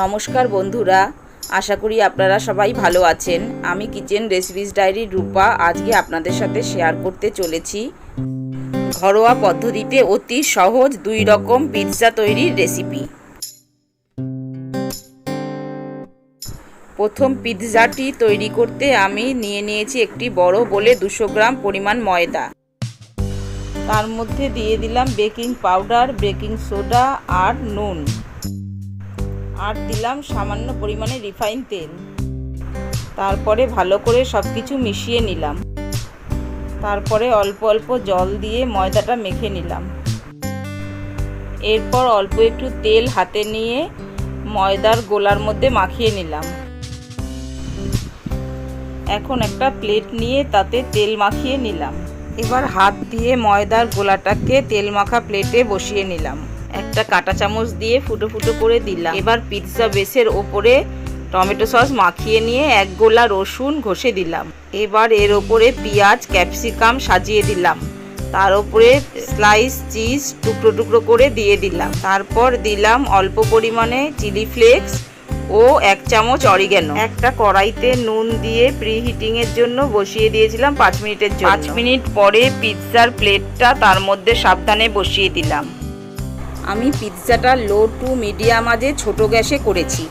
নমস্কার বন্ধুরা, আশা করি আপনারা সবাই ভালো আছেন। আমি কিচেন রেসিপিস ডায়েরির রূপা আজকে আপনাদের সাথে শেয়ার করতে চলেছি ঘরোয়া পদ্ধতিতে অতি সহজ 2 রকম পিৎজা তৈরির রেসিপি। প্রথম পিৎজাটি তৈরি করতে আমি নিয়ে নিয়েছি একটি বড় বোলে 200 গ্রাম পরিমাণ ময়দা। তার মধ্যে দিয়ে দিলাম বেকিং পাউডার, বেকিং সোডা আর নুন, আর দিলাম সামান্য পরিমাণে রিফাইন তেল। তারপরে ভালো করে সব কিছু মিশিয়ে নিলাম। তারপরে অল্প অল্প জল দিয়ে ময়দাটা মেখে নিলাম। এরপর অল্প একটু তেল হাতে নিয়ে ময়দার গোলার মধ্যে মাখিয়ে নিলাম। এখন একটা প্লেট নিয়ে তাতে তেল মাখিয়ে নিলাম। এবার হাত দিয়ে ময়দার গোলাটাকে তেল মাখা প্লেটে বসিয়ে নিলাম। একটা কাঁটা চামচ দিয়ে ফুটো ফুটো করে দিলাম। এবার পিৎজা বেসের ওপরে টমেটো সস মাখিয়ে নিয়ে এক গোলা রসুন ঘষে দিলাম। এবার এর ওপরে পেঁয়াজ, ক্যাপসিকাম সাজিয়ে দিলাম। তার উপরে স্লাইস চিজ টুকরো টুকরো করে দিয়ে দিলাম। তারপর দিলাম অল্প পরিমাণে চিলি ফ্লেক্স ও 1 চামচ অরিগ্যানো। একটা কড়াইতে নুন দিয়ে প্রিহিটিং এর জন্য বসিয়ে দিয়েছিলাম 5 মিনিটের জন্য। 5 মিনিট পরে পিৎজার প্লেটটা তার মধ্যে সাবধানে বসিয়ে দিলাম। আমি পিৎজাটা লো টু মিডিয়াম আঁচে ছোট গ্যাসে করেছি।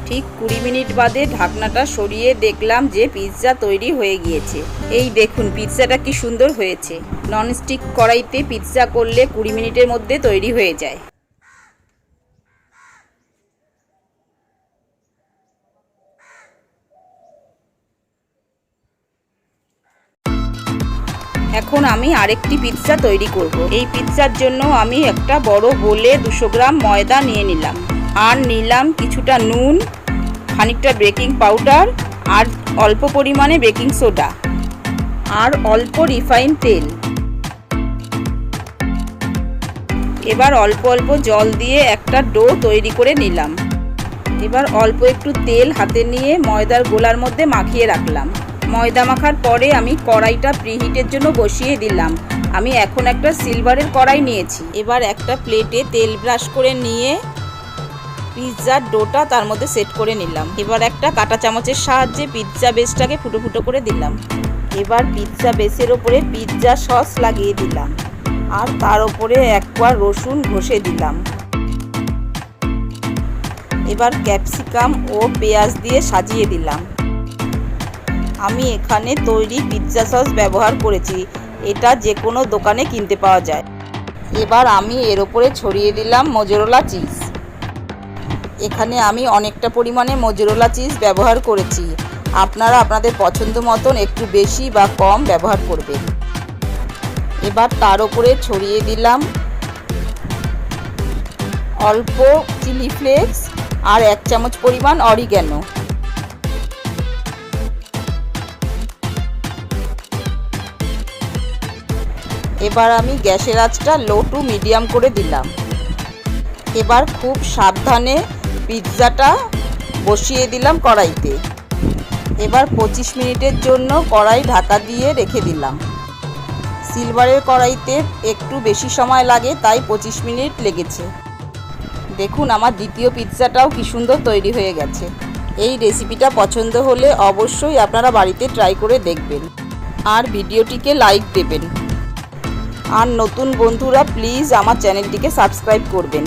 ঠিক 20 মিনিট বাদে ঢাকনাটা সরিয়ে দেখলাম যে পিৎজা তৈরি হয়ে গিয়েছে। এই দেখুন পিৎজাটা কি সুন্দর হয়েছে। ননস্টিক কড়াইতে পিৎজা করলে 20 মিনিটের মধ্যে তৈরি হয়ে যায়। এখন আমি আরেকটি পিৎজা তৈরি করব। এই পিৎজার জন্য আমি একটা বড় বোলে 200 গ্রাম ময়দা নিয়ে নিলাম, আর নিলাম কিছুটা নুন, খানিকটা বেকিং পাউডার আর অল্প পরিমাণে বেকিং সোডা আর অল্প রিফাইন তেল। এবার অল্প অল্প জল দিয়ে একটা ডো তৈরি করে নিলাম। এবার অল্প একটু তেল হাতে নিয়ে ময়দার গোলার মধ্যে মাখিয়ে রাখলাম। ময়দা মাখার পরে আমি কড়াইটা প্রিহিটের জন্য বসিয়ে দিলাম। আমি এখন একটা সিলভারের কড়াই নিয়েছি। এবার একটা প্লেটে তেল ব্রাশ করে নিয়ে পিৎজার ডোটা তার মধ্যে সেট করে নিলাম। এবার একটা কাঁটা চামচের সাহায্যে পিৎজা বেসটাকে ফুটো ফুটো করে দিলাম। এবার পিৎজা বেসের ওপরে পিৎজা সস লাগিয়ে দিলাম আর তার ওপরে 1 কোয়া রসুন ঘষে দিলাম। এবার ক্যাপসিকাম ও পেঁয়াজ দিয়ে সাজিয়ে দিলাম। আমি এখানে তৈরি পিৎজা সস ব্যবহার করেছি, এটা যে কোনো দোকানে কিনতে পাওয়া যায়। এবার আমি এর ওপরে ছড়িয়ে দিলাম মোজারেলা চিজ। এখানে আমি অনেকটা পরিমাণে মোজারেলা চিজ ব্যবহার করেছি। আপনারা আপনাদের পছন্দ মতন একটু বেশি বা কম ব্যবহার করবেন। এবার তার ওপরে ছড়িয়ে দিলাম অল্প চিলি ফ্লেক্স আর 1 চামচ পরিমাণ অরিগ্যানো। এবার আমি গ্যাসের আঁচটা লো টু মিডিয়াম করে দিলাম। এবার খুব সাবধানে পিৎজাটা বসিয়ে দিলাম কড়াইতে। এবার 25 মিনিটের জন্য কড়াই ঢাকা দিয়ে রেখে দিলাম। সিলভারের কড়াইতে একটু বেশি সময় লাগে, তাই 25 মিনিট লেগেছে। দেখুন আমার দ্বিতীয় পিৎজাটাও কি সুন্দর তৈরি হয়ে গেছে। এই রেসিপিটা পছন্দ হলে অবশ্যই আপনারা বাড়িতে ট্রাই করে দেখবেন আর ভিডিওটিকে লাইক দেবেন। আর নতুন বন্ধুরা প্লিজ আমার চ্যানেলটিকে সাবস্ক্রাইব করবেন।